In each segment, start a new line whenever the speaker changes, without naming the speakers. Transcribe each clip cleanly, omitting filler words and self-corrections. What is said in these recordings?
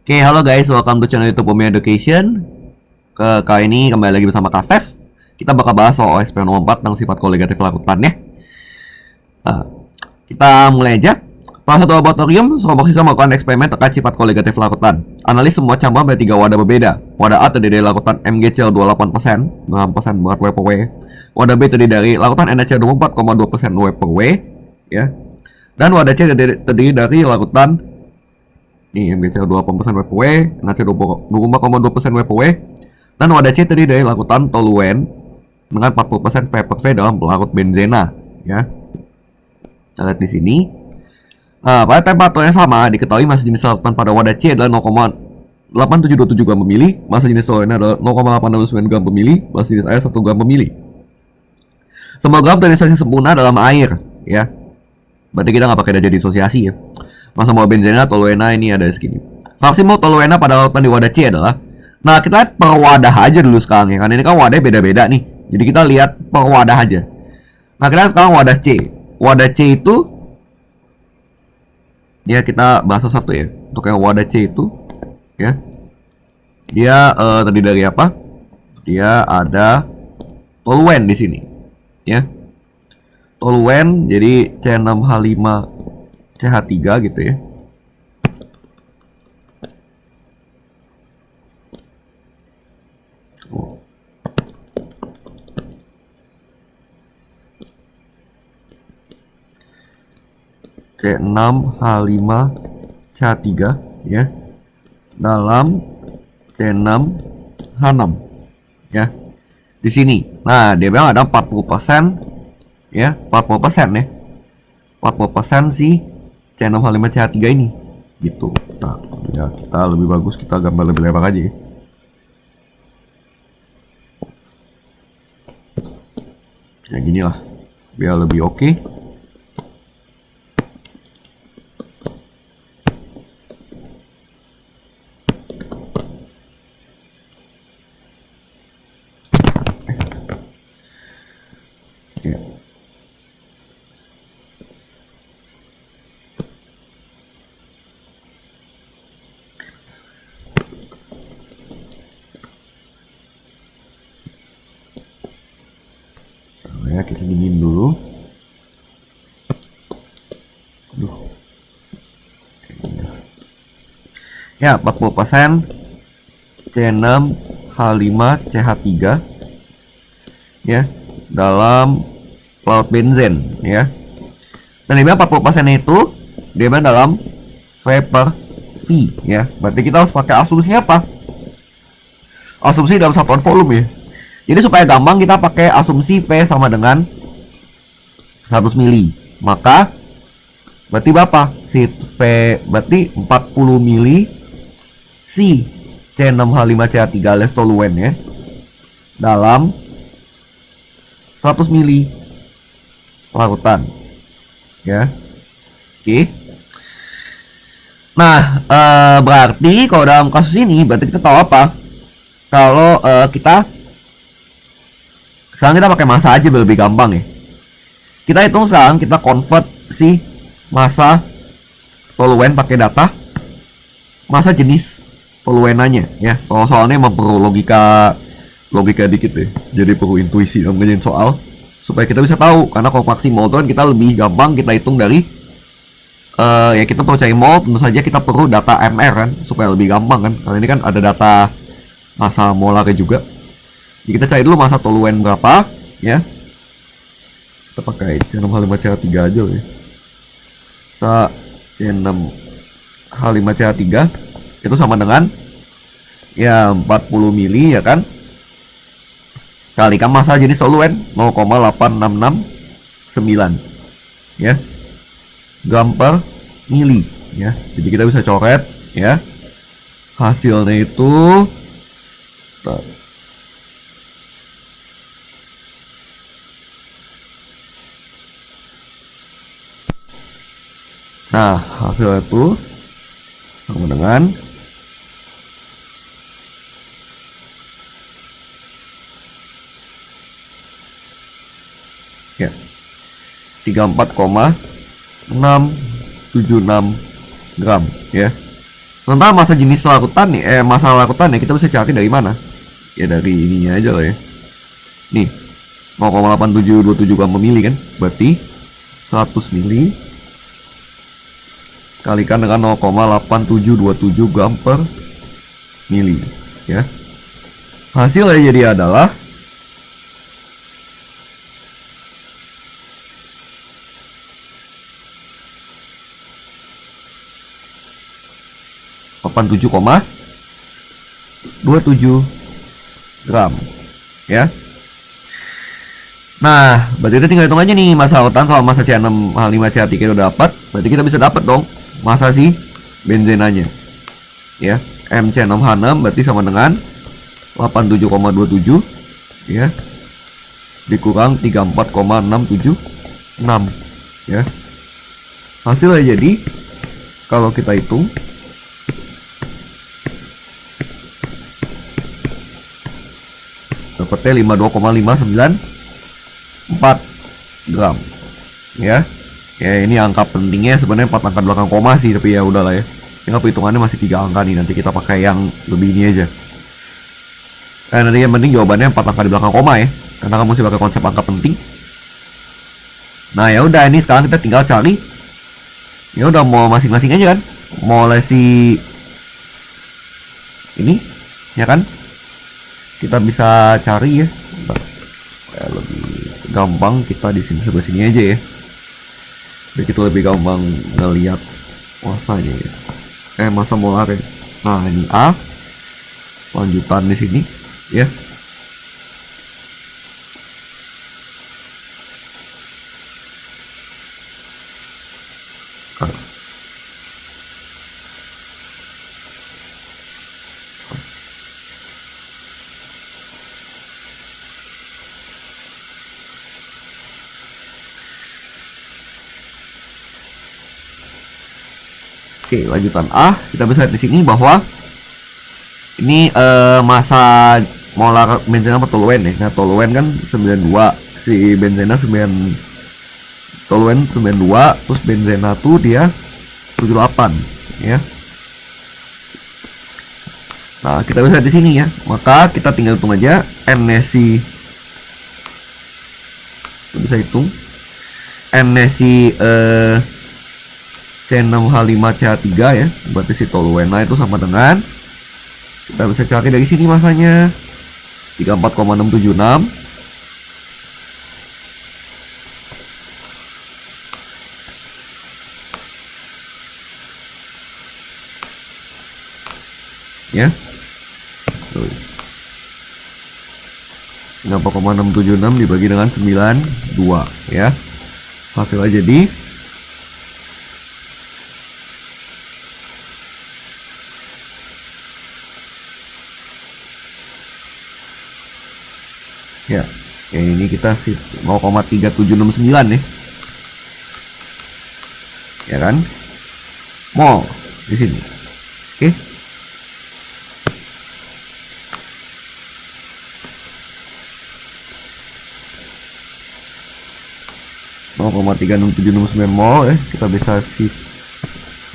Oke, halo guys, welcome to channel YouTube Umi Education. Kali ini kembali lagi bersama Kak Steph. Kita bakal bahas soal OSP nomor 4 tentang sifat koligatif larutan ya. Nah, kita mulai aja. Pada satu laboratorium, sekelompok siswa melakukan eksperimen terkait sifat koligatif larutan. Analis semua campuran pada 3 wadah berbeda. Wadah A terdiri dari larutan MgCl 28%, 6% berat W per W. Wadah B terdiri dari larutan NaCl 24,2% W per W, ya. Dan wadah C terdiri dari larutan MgCl 28% W per W, NaCl 24,2% W per W, dan wadah C terdiri dari larutan toluen dengan 40% V per V dalam larut benzena, ya. Kita lihat di sini. Nah, pada temperatur yang sama diketahui massa jenis larutan pada wadah C adalah 0,8727 gram per mili, massa jenis toluennya adalah 0,869 gram per mili, massa jenis air 1 gram per mili. Semua gram terdisosiasi sempurna dalam air, ya. Berarti kita nggak pakai darah disosiasi ya. Massa mol benzena toluena ini ada segini. Fraksi mol toluena pada larutan di wadah C adalah, nah kita lihat per wadah aja dulu sekarang ya, karena ini kan wadahnya beda-beda nih. Jadi kita lihat per wadah aja. Nah kita lihat sekarang wadah C. Wadah C itu, ya kita bahas satu ya. Untuk yang wadah C itu, ya, dia terdiri dari apa? Dia ada toluen di sini, ya. Toluen jadi C6H5CH3 gitu ya. C6H5CH3 ya dalam C6H6 ya di sini. Nah, dia bilang ada 40% ya, 40% ya. 40% si C6H5CH3 ini gitu. Nah, ya kita lebih bagus kita gambar lebih lebar aja ya. Ya gini lah biar lebih oke. Ya, kita dingin dulu. Ya, 40% C6H5CH3 ya dalam laut benzen ya. Dan dia 40% itu dia dalam V per V ya. Berarti kita harus pakai asumsi apa? Asumsi dalam satuan volume ya. Jadi supaya gampang kita pakai asumsi V sama dengan 100 mili. Maka berarti berapa? Si V berarti 40 mili si C6H5CH3 alias toluen ya dalam 100 mili larutan ya. Oke. Nah, berarti kalau dalam kasus ini berarti kita tahu apa? Kalau kita sekarang kita pakai massa aja biar lebih gampang ya. Kita hitung sekarang, kita convert si massa toluen pakai data massa jenis toluenanya ya. Kalau soalnya emang perlu logika dikit ya. Jadi perlu intuisi dalam ngerjain soal supaya kita bisa tahu. Karena kalau fraksi mol itu kan kita lebih gampang kita hitung dari ya kita perlu cari mol, tentu saja kita perlu data MR kan supaya lebih gampang kan. Karena ini kan ada data massa molarnya juga. Jadi kita cari dulu massa toluen berapa ya. Kita pakai C6H5CH3 aja ya. C6H5CH3 itu sama dengan ya 40 mili ya kan. Kalikan massa jenis toluen 0,8669 ya gram per mili ya. Jadi kita bisa coret ya. Hasilnya itu nah, hasil itu sama dengan ya 34,676 gram ya. Sementara masa jenis larutan nih, masa larutan ya kita bisa cari dari mana? Ya dari ininya aja lah ya. Nih, 0,8727 gram per mili kan? Berarti 100 mili kalikan dengan 0,8727 gram per mili ya. Hasilnya jadi adalah 87,27 gram ya. Nah, berarti kita tinggal hitung aja nih masa larutan sama masa C6H5CH3 udah dapat. Berarti kita bisa dapat dong masa si benzenanya ya. MC6H6 berarti sama dengan 87,27 ya dikurang 34,676 ya. Hasilnya jadi kalau kita hitung dapatnya 52,594 gram ya. Ya ini angka pentingnya sebenarnya 4 angka belakang koma sih, tapi ya udahlah ya. Tinggal perhitungannya masih 3 angka nih, nanti kita pakai yang lebih ini aja. Nanti yang penting jawabannya 4 angka di belakang koma ya, karena kamu masih pakai konsep angka penting. Nah ya udah, ini sekarang kita tinggal cari. Ya udah, mau masing-masing aja kan. Mulai si ini ya kan. Kita bisa cari ya. Supaya lebih gampang kita di sini sebelah sini aja ya. Biar kita lebih gampang ngelihat masanya ya. Masa molar ya. Nah, ini A. Lanjutan di sini ya. Oke, lanjutan A, kita bisa lihat di sini bahwa ini masa molar benzena apa toluen ya. Nah, toluen kan 92, si benzena 9, toluen 92, terus benzena tuh dia 78 ya. Nah, kita bisa lihat di sini ya. Maka kita tinggal hitung aja N-si. Kita bisa hitung N-si C6H5CH3 ya, berarti si toluena itu sama dengan, kita bisa cari dari sini masanya 34,676 ya. 34,676 dibagi dengan 92 ya. Hasilnya jadi ya, ini kita sih 0,3769 nih. Ya kan? Mol di sini. Oke. Okay. 0,3679 mol ya, kita bisa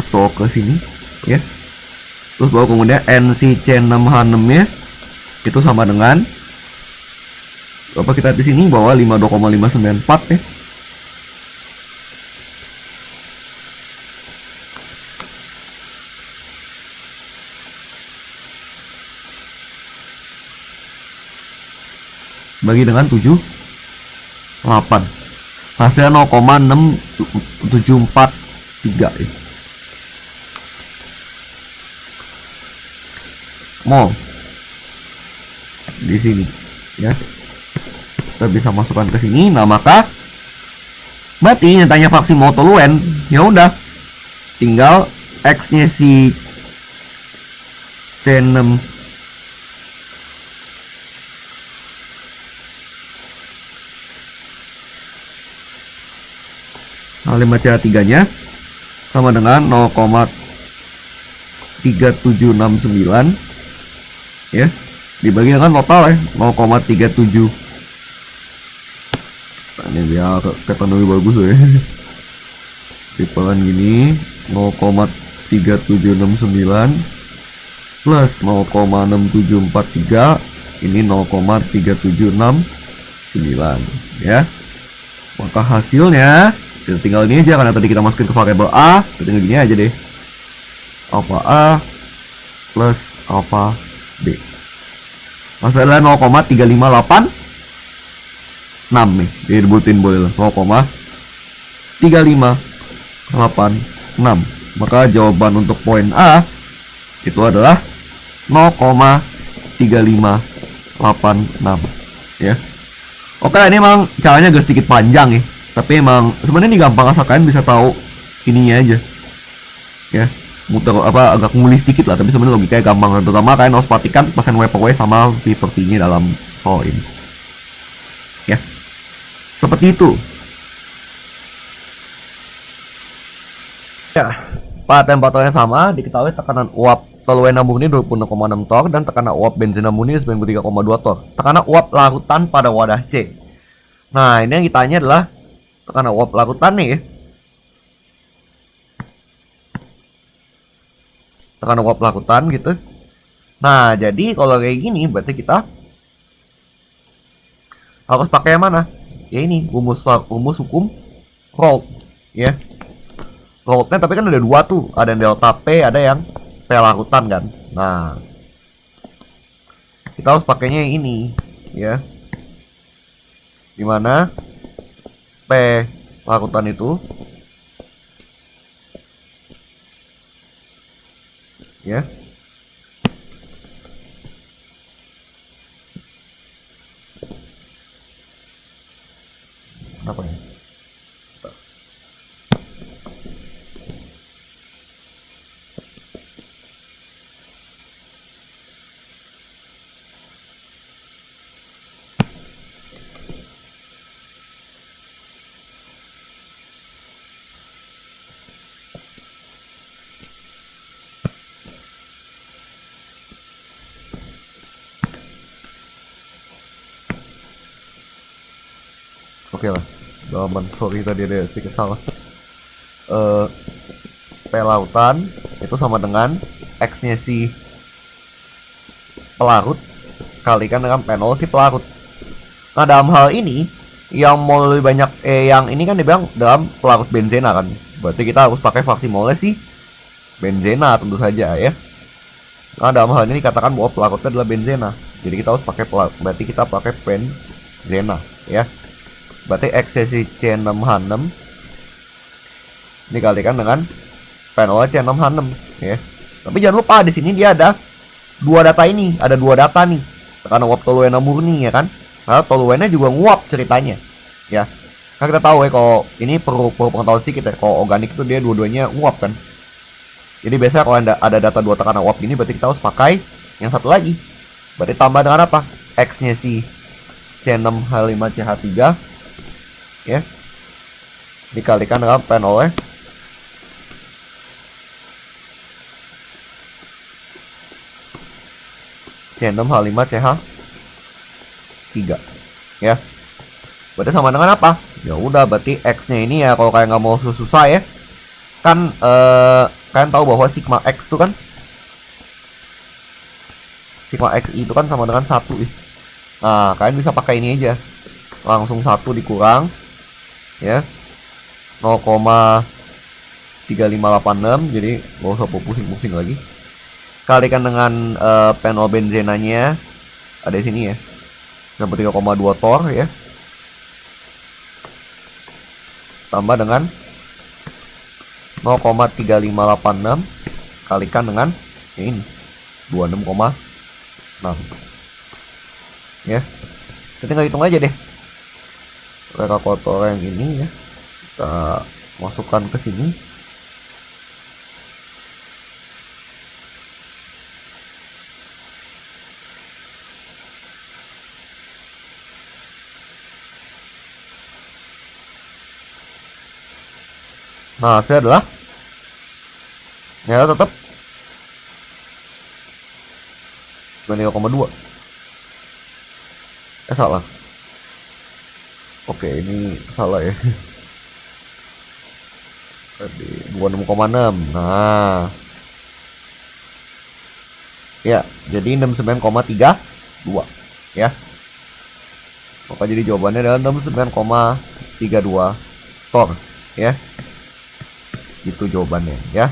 stok ke sini ya. Terus baru kemudian NC6H6 nya itu sama dengan apa kita di sini bawa 52,594 ya. Bagi dengan 78. Hasilnya 0,6743 ya. Mol di sini ya. Kita bisa masukkan ke sini. Nah, maka berarti nyatanya vaksin mau toluen, ya udah tinggal X-nya si C6 H5CH3 nya sama dengan 0,3769 ya, dibagi dengan total ya 0,37. Ini biar kelihatan lebih bagus ya. Tipean gini 0,37 0,3769 plus 0,6743, ini 0,3769 ya. Maka hasilnya kita tinggal ini aja, karena tadi kita masukin ke variabel A, kita tinggal gini aja deh. Alpha A plus alpha B. Maksudnya 0,3586 nih. Jadi dibutin boleh lah. 0,3586. Maka jawaban untuk poin A itu adalah 0,3586 ya. Oke, ini emang caranya agak sedikit panjang ya. Tapi emang sebenarnya ini gampang, asal kalian bisa tahu ininya aja. Ya. Muter apa agak ngulis sedikit lah, tapi sebenarnya logikanya gampang. Terutama kalian harus perhatikan persen W per W sama V per V nya dalam soal ini. Ya. Seperti itu. Ya, pada temperaturnya sama, diketahui tekanan uap toluene murni 26,6 torr dan tekanan uap benzena murni 93,2 torr. Tekanan uap larutan pada wadah C. Nah, ini yang ditanya adalah tekanan uap larutan nih ya. Tekanan uap larutan gitu. Nah, jadi kalau kayak gini berarti kita harus pakai yang mana? Ya ini, rumus hukum Raoult ya. Raoultnya tapi kan ada dua tuh, ada yang delta P, ada yang P larutan kan. Nah, kita harus pakainya yang ini ya. Dimana P larutan itu ya apa ya? Oke lah, jawaban sorry tadi ada sedikit salah. P lautan itu sama dengan X-nya si pelarut kalikan dengan P0 si pelarut. Nah, dalam hal ini yang mau lebih banyak yang ini kan dibilang dalam pelarut benzena kan. Berarti kita harus pakai fraksi molnya si benzena tentu saja ya. Nah, dalam hal ini dikatakan bahwa pelarutnya adalah benzena. Jadi kita harus pakai berarti kita pakai benzena ya. Berarti X si C6H6 dikalikan dengan P0 C6H6 ya. Tapi jangan lupa di sini dia ada dua data ini, ada dua data nih. Tekanan uap toluene murni ya kan. Karena toluene juga nguap ceritanya. Ya. Kan kita tahu ya kalau ini perlu pengetahuan sedikit ya. Kalau organik itu dia dua-duanya nguap kan. Jadi biasanya kalau ada data dua tekanan uap ini berarti kita harus pakai yang satu lagi. Berarti tambah dengan apa? X-nya si C6H5CH3 ya. Dikalikan dengan P0 C6H5CH3 ya. Berarti sama dengan apa? Ya udah, berarti X-nya ini ya kalau kalian nggak mau susah ya. Kan kalian tahu bahwa sigma X itu kan sigma X itu kan sama dengan 1 ya. Nah, kalian bisa pakai ini aja. Langsung 1 dikurang ya 0,3586, jadi nggak usah pusing-pusing lagi. Kalikan dengan panel benzenanya ada di sini ya, 3,2 torr ya, tambah dengan 0,3586 kalikan dengan ini 26,6 ya. Kita tinggal hitung aja deh kalkulator yang ini ya, kita masukkan ke sini. Nah, hasilnya adalah ya tetap 93,2. Salah. Oke, ini salah ya. Tadi 26,6. Nah, Ya, jadi 69,32 ya. Maka jadi jawabannya adalah 69,32 torr ya. Itu jawabannya ya.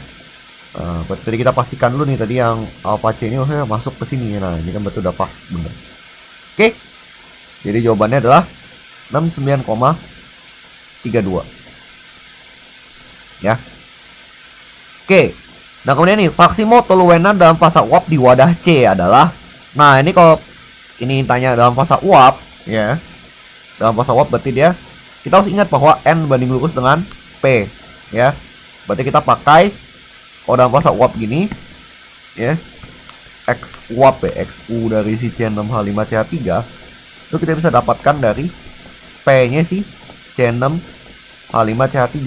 Berarti tadi kita pastikan dulu nih tadi yang alpha C ini masuk ke sini. Nah, ini kan betul udah pas bener. Oke. Jadi jawabannya adalah 69,32 ya. Oke. Nah, kemudian nih Faksimo toluenan dalam fasa uap di wadah C adalah, nah ini kalau ini tanya dalam fasa uap ya. Dalam fasa uap berarti dia, kita harus ingat bahwa N banding lurus dengan P ya. Berarti kita pakai kalau dalam fasa uap gini ya, X uap ya, XU dari si C6H5CH3 itu kita bisa dapatkan dari P nya si C6H5CH3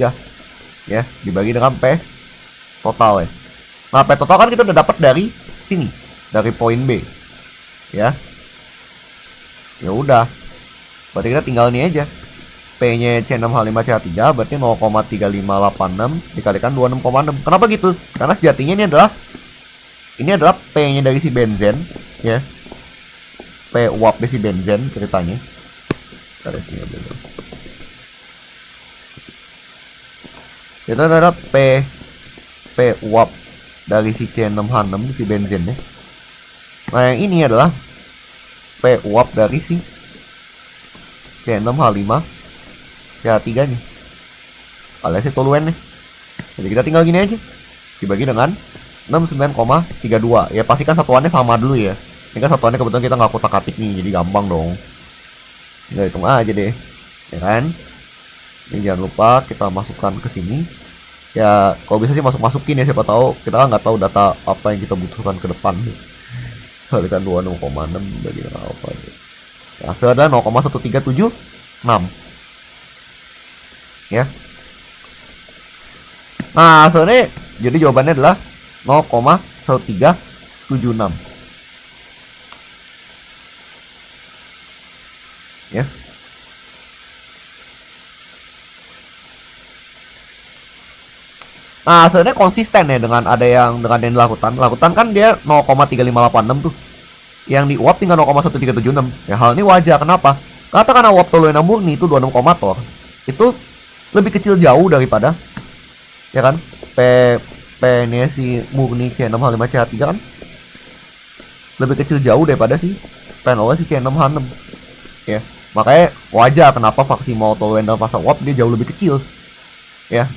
ya, dibagi dengan P total ya. Nah, P total kan kita udah dapat dari sini, dari poin B ya. Ya udah, berarti kita tinggal ini aja, P-nya C6H5CH3 berarti 0,3586 dikalikan 26,6. Kenapa gitu? Karena sejatinya ini adalah P-nya dari si benzen ya. P uap dari si benzen ceritanya. Itu adalah P uap dari si C6H6 si benzennya. Nah, yang ini adalah P uap dari si C6H5CH3 nya alias toluen nih. Jadi kita tinggal gini aja, dibagi dengan 69,32 ya. Pastikan satuannya sama dulu ya. Ini kan satuannya kebetulan kita nggak kotak-atik nih, jadi gampang dong. Tinggal hitung aja deh ya kan. Ini jangan lupa kita masukkan ke sini ya. Kalau bisa sih masukin ya, siapa tahu kita kan nggak tahu data apa yang kita butuhkan ke depan. Kalikan 26,6 bagi dengan alpha ya, hasilnya adalah 0,1376 ya. Nah, hasilnya jadi jawabannya adalah 0,1376 ya. Nah, hasilnya konsisten ya dengan yang dilakukan. Lakukan kan dia 0,3586 tuh. Yang di uap tinggal 0,1376. Ya, hal ini wajar. Kenapa? Karena uap toluena murni itu 26 torr. Itu lebih kecil jauh daripada ya kan? P-nya si murni C6H5CH3 kan lebih kecil jauh daripada si P0 si C6H6 ya. Makanya wajar kenapa Faksimo toluena dalam fasa uap dia jauh lebih kecil ya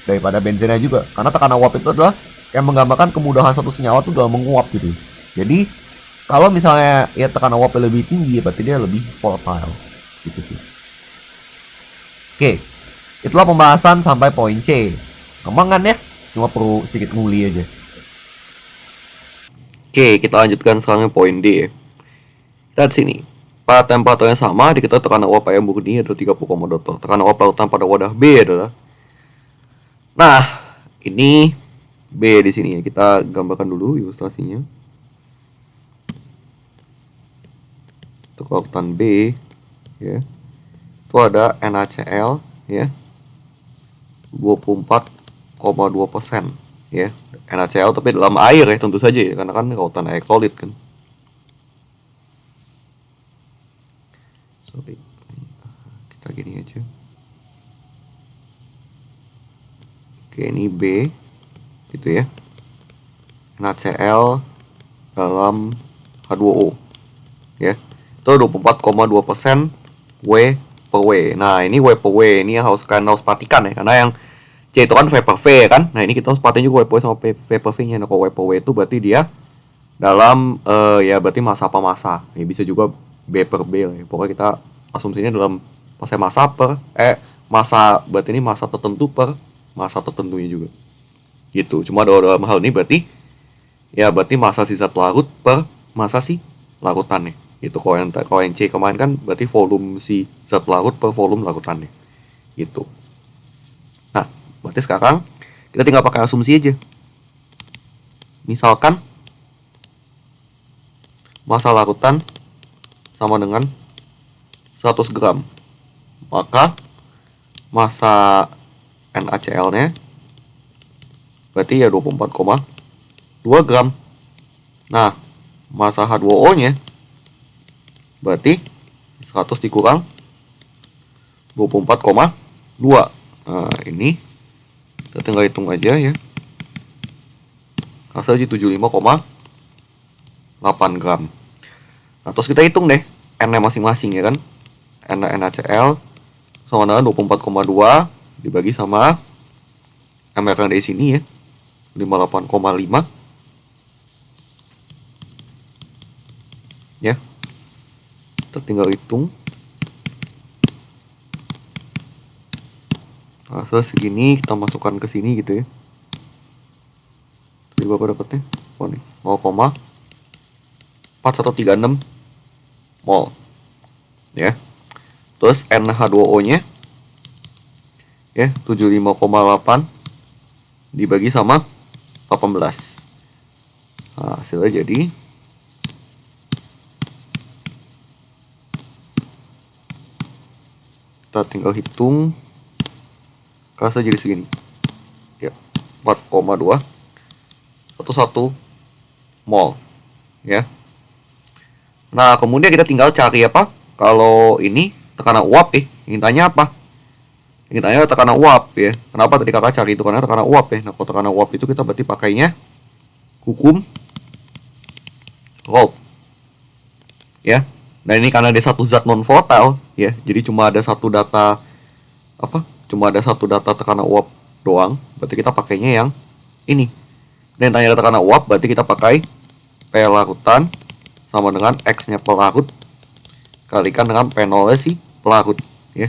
daripada benzennya juga, karena tekanan uap itu adalah yang menggambarkan kemudahan satu senyawa itu dalam menguap gitu. Jadi kalau misalnya ya tekanan uapnya lebih tinggi berarti dia lebih volatile gitu sih. Oke, itulah pembahasan sampai poin C. Gampang kan ya, cuma perlu sedikit nguli aja. Oke, kita lanjutkan sekarang poin D ya. Lihat sini, pada temperaturnya sama di kita tekanan uap air murni adalah 30,2 torr. Tekanan uap lautan pada wadah B adalah, nah, ini B di sini ya. Kita gambarkan dulu ilustrasinya. Untuk lautan B ya. Itu ada NaCl ya. 24,2% ya. NaCl tapi dalam air ya tentu saja ya, karena kan lautan elektrolit kan. Sorry. Kita gini aja. Oke, ini B gitu ya. NaCl dalam H2O ya. Itu 24,2% W per W. Nah, ini W per W ini yang harus perhatikan ya, karena yang C itu kan V per V kan. Nah, ini kita harus perhatiin juga W per W sama V per V nya. Nah, kalau W per W itu berarti dia dalam ya berarti massa per massa. Ya, bisa juga B per B lah ya. Pokoknya kita asumsinya dalam massa per massa, berarti ini massa tertentu per massa tertentunya juga gitu. Cuma dalam hal ini berarti ya berarti massa si zat larut per massa si larutannya gitu. Kalau yang C kemarin kan berarti volume si zat larut per volume larutannya gitu. Nah, berarti sekarang kita tinggal pakai asumsi aja. Misalkan massa larutan sama dengan 100 gram, maka massa NaCl-nya berarti ya 24,2 gram. Nah, massa H2O nya berarti 100 dikurang 24,2. Nah ini kita tinggal hitung aja ya, hasil jadi 75,8 gram. Nah terus kita hitung deh N nya masing-masing ya kan. N nya NaCl sama dengan 24,2 dibagi sama M yang dari sini ya 58,5 ya. Kita tinggal hitung hasil segini, kita masukkan ke sini gitu ya. Jadi Bapak dapatnya oh nih 0,4136 mol ya. Terus NH2O nya ya 75,8 dibagi sama 18. Nah, hasilnya jadi kita tinggal hitung, hasilnya jadi segini ya 4,211 mol ya. Nah kemudian kita tinggal cari apa kalau ini tekanan uap ingin tanya apa, ingin tanya tekanan uap ya. Kenapa tadi kakak cari itu karena tekanan uap ya. Nah kalau tekanan uap itu kita berarti pakainya hukum Raoult ya. Nah ini karena dia satu zat non volatile ya, jadi cuma ada satu data apa, cuma ada satu data tekanan uap doang, berarti kita pakainya yang ini. Dan tanya tekanan uap berarti kita pakai P larutan sama dengan X nya pelarut kalikan dengan P0 si pelarut ya.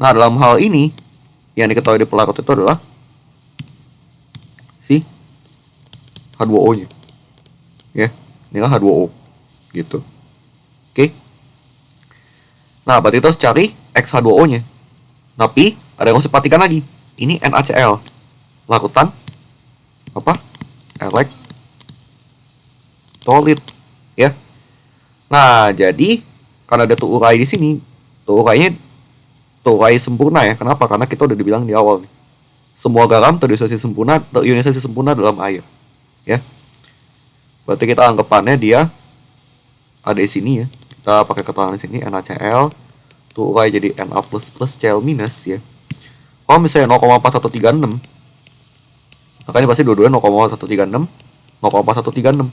Nah dalam hal ini yang diketahui di pelarut itu adalah si H2O nya ya, inilah H2O gitu. Oke. Nah berarti kita harus cari XH2O nya, tapi ada yang harus diperhatikan lagi, ini NaCl larutan apa elektrolit ya. Nah jadi karena ada urai di sini, urainya urai sempurna ya. Kenapa? Karena kita udah dibilang di awal nih, semua garam terionisasi sempurna dalam air ya. Berarti kita anggapannya dia ada di sini ya. Kita pakai keterangan di sini NaCl, tuh urai jadi Na++ Cl- ya. Kalau misalnya 0,4136, maka ini pasti dua-duanya 0,4136, 0,4136.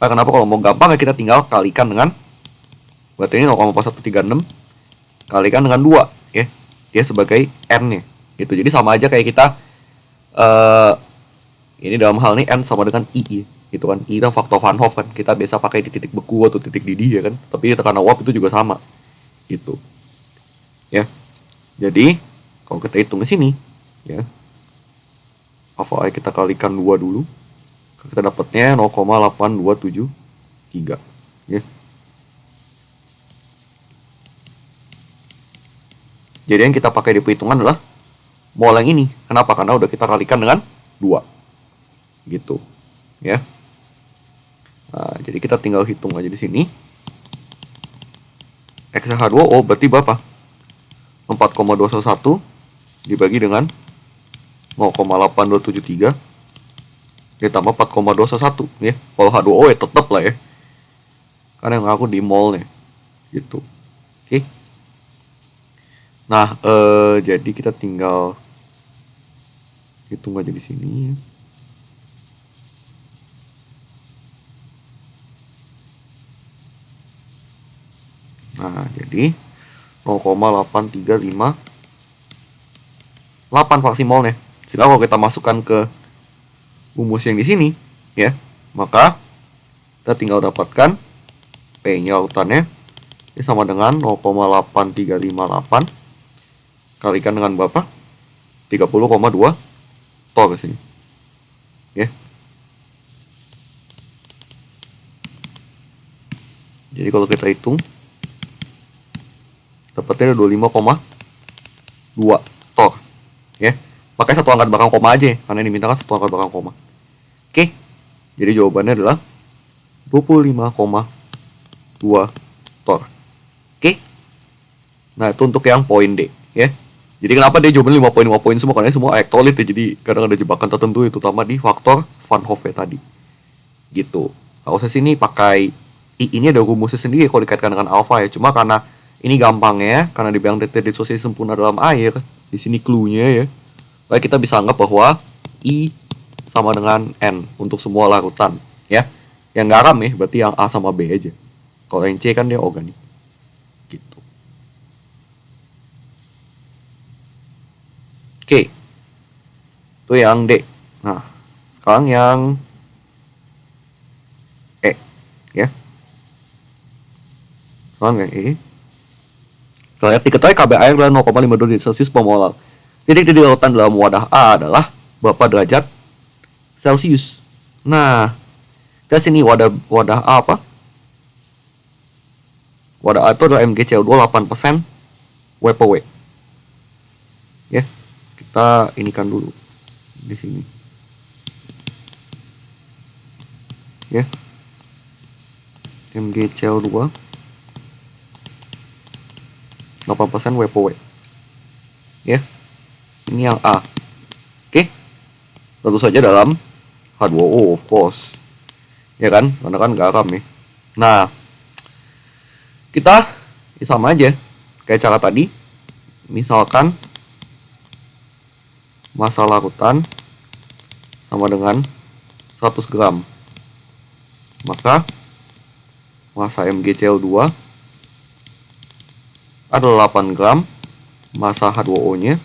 Nah, kenapa kalau mau gampang ya kita tinggal kalikan dengan, berarti ini 0,4136 kalikan dengan 2 ya. Dia sebagai N nya gitu. Jadi sama aja kayak kita ini dalam hal ini N sama dengan I gitu kan. I kan faktor Van Hoff kan. Kita biasa pakai di titik beku atau titik didih ya kan. Tapi tekanan uap itu juga sama gitu. Ya. Jadi kalau kita hitung di sini ya, apa kita kalikan 2 dulu, kita dapatnya 0,8273 ya. Jadi yang kita pakai di perhitungan adalah mol yang ini. Kenapa? Karena udah kita kalikan dengan 2 gitu ya. Nah, jadi kita tinggal hitung aja di sini. XH2O berarti berapa? 4,211 dibagi dengan 0,8273 ditambah 4,211 ya. Kalau H2O ya tetap lah ya, karena yang aku di molnya gitu. Oke. Nah jadi kita tinggal hitung aja di sini ya. Nah jadi 0,8358 fraksi molnya. Sehingga kalau kita masukkan ke rumus yang di sini ya, maka kita tinggal dapatkan P-nya urutannya ini sama dengan 0,8358 kalikan dengan berapa? 30,2 tol ke sini ya. Jadi kalau kita hitung dapatnya 25,2 tor ya. Pakai satu angkat belakang koma aja karena ini dimintakan satu angkat belakang koma. Oke. Jadi jawabannya adalah 25,2 tor. Oke. Nah, itu untuk yang poin D ya. Jadi kenapa dia jawabannya 5 poin semua? Karena semua elektrolit ya. Jadi kadang ada jebakan tertentu, terutama di faktor Van Hoff tadi. Gitu. Kalau saya sini pakai ini ada rumusnya sendiri kalau dikaitkan dengan alfa ya. Cuma karena ini gampangnya ya, karena dibilang dissosiasi sempurna dalam air, di sini clue-nya ya. Baik, kita bisa anggap bahwa I sama dengan N untuk semua larutan ya. Yang garam ya, berarti yang A sama B aja. Kalau yang C kan dia organik. Gitu. Oke. Itu yang D. Nah, sekarang yang E ya. Sekarang yang E. Kita lihat diketahui KB air adalah 0,5 derajat Celcius per molar. Titik-titik lautan dalam wadah A adalah berapa derajat Celcius. Nah, kita sini wadah A apa? Wadah A itu adalah MgCl2 8% W per W. Ya, kita inikan dulu di sini. Ya, MgCl2 8% W per W. Ya, ini yang A. Oke, tentu saja dalam H2O, of course. Ya kan, karena kan garam nih. Nah, kita ya sama aja kayak cara tadi. Misalkan massa larutan sama dengan 100 gram, maka massa MgCl2 adalah 8 gram, massa H2O nya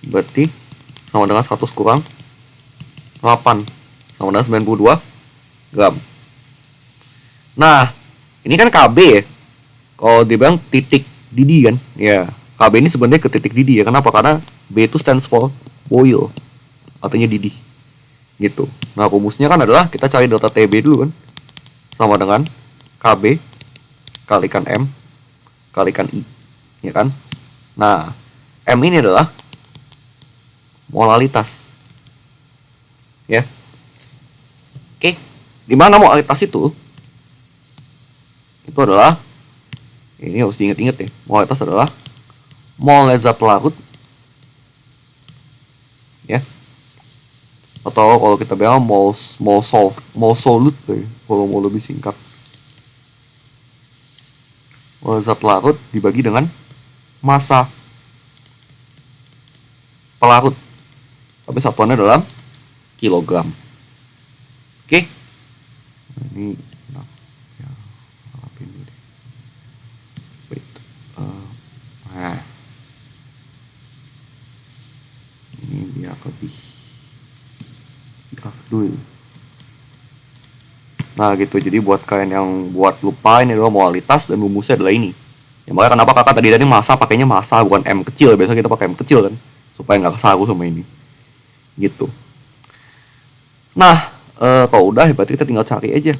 berarti sama dengan 100 kurang 8 sama dengan 92 gram. Nah, ini kan KB ya. Kalau dibilang titik didih kan, ya KB ini sebenarnya ke titik didih ya. Kenapa? Karena B itu stands for boil, artinya didih gitu. Nah, rumusnya kan adalah kita cari delta TB dulu kan, sama dengan KB kalikan M kalikan I, ya kan. Nah, M ini adalah molalitas ya. Oke, dimana molalitas itu adalah, ini harus diingat-ingat ya, molalitas adalah mol zat larut ya, atau kalau kita bilang mol solut ya, kalau mau lebih singkat. Mol zat larut dibagi dengan massa pelarut, tapi satuannya dalam kilogram. Oke, ini nah, ini biar lebih dulu. Nah gitu, jadi buat kalian yang buat lupa, ini adalah molalitas dan rumusnya adalah ini. Ya makanya kenapa kakak tadi massa pakainya massa bukan M kecil, biasa kita pakai M kecil kan, supaya nggak kesaru sama ini gitu. Nah, kalau udah berarti kita tinggal cari aja.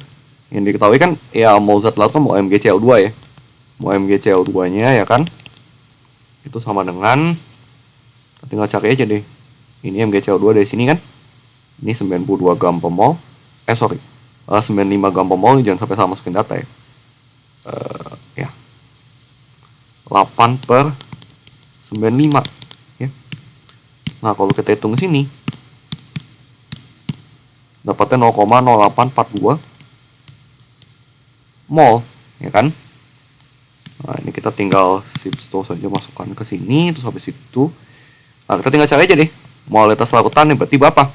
Yang diketahui kan ya mol zat laut kan mau MgCl2 ya. Mau MgCl2 nya ya kan, itu sama dengan, kita tinggal cari aja deh. Ini MgCl2 dari sini kan, ini 92 gram per mol. 95 gram per mol, jangan sampai salah masukin data ya. Ya 8 per 95 ya. Nah kalau kita hitung sini dapatnya 0,0842 mol ya kan. Nah ini kita tinggal substitusi saja, masukkan ke sini, terus habis itu nah kita tinggal cari aja deh molalitas larutan nih, berarti berapa?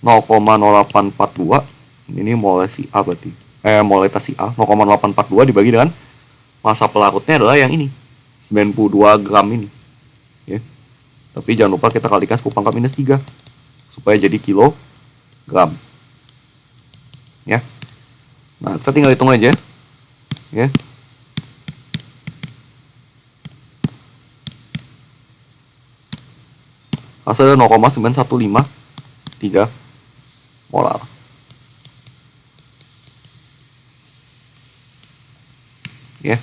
0,0842, ini molalitas si A berarti molalitas si A 0,0842 dibagi dengan massa pelarutnya adalah yang ini 92 gram ini ya. Tapi jangan lupa kita kalikan 10⁻³ supaya jadi kilogram ya. Nah kita tinggal hitung aja ya. Hasilnya 0,9153 molar. Ya.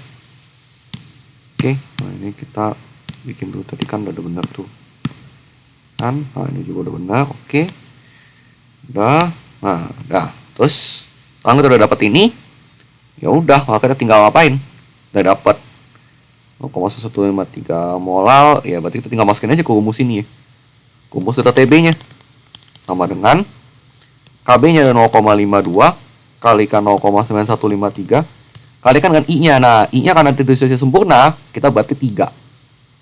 Oke, nah ini kita bikin dulu, tadi kan udah benar tuh. Kan, nah ini juga udah benar. Oke. Udah. Nah, udah. Terus kalau kita udah dapat ini, ya udah, kita tinggal ngapain? Udah dapat 0,1153 molar, ya berarti kita tinggal masukin aja ke rumus ini ya. Rumus delta TB-nya sama dengan KB-nya 0,52 kalikan 0,9153 kalikan dengan I-nya. Nah, I-nya karena differentiasi sempurna, kita berarti 3.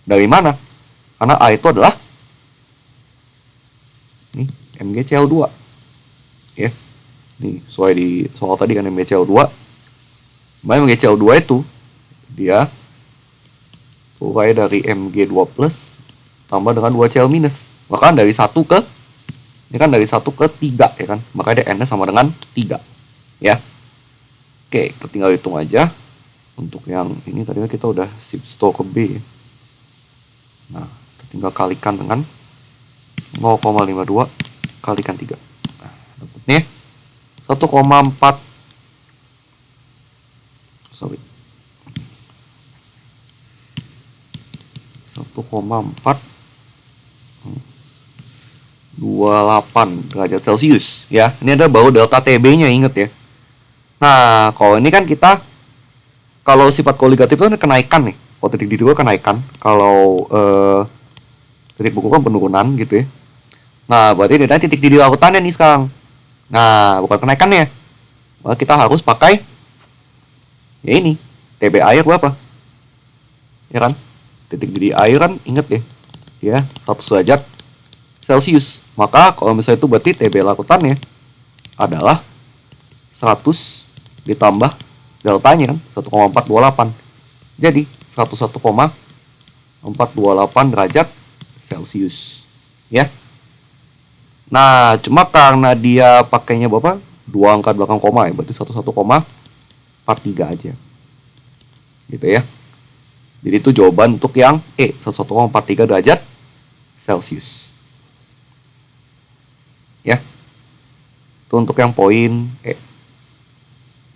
Dari mana? Karena A itu adalah nih, MgCl2. Ya. Nih, sesuai di soal tadi kan MgCl2. MgCl2 itu dia urai dari Mg2 plus tambah dengan 2Cl minus. Maka dari 1 ke ini kan dari 1 ke 3 ya kan. Maka dia N-nya sama dengan 3. Ya. Oke, kita tinggal hitung aja. Untuk yang ini tadi kita udah shift store ke B ya. Nah, kita tinggal kalikan dengan 0,52 kalikan 3. Nah, dapatnya 1,4 sorry 1,428 derajat Celcius ya. Ini ada baru delta TB-nya, inget ya. Nah, kalau ini kan kita kalau sifat koligatif itu kan kenaikan nih. Kalau titik didua kenaikan, kalau titik buku kan penurunan gitu ya. Nah, berarti ini titik didua lakutannya nih sekarang. Nah, bukan kenaikannya. Maka kita harus pakai ya ini, TB air berapa? Ya kan? Titik didih air kan inget ya. Ya, 100 derajat Celcius. Maka kalau misalnya itu berarti TB lakutannya adalah 100 ditambah deltanya kan 1,428. Jadi 101,428 derajat Celcius. Ya. Nah, cuma karena dia pakainya berapa? 2 angka belakang koma ya, berarti 11,43 aja. Gitu ya. Jadi itu jawaban untuk yang E, 11,43 derajat Celcius. Ya. Itu untuk yang poin E.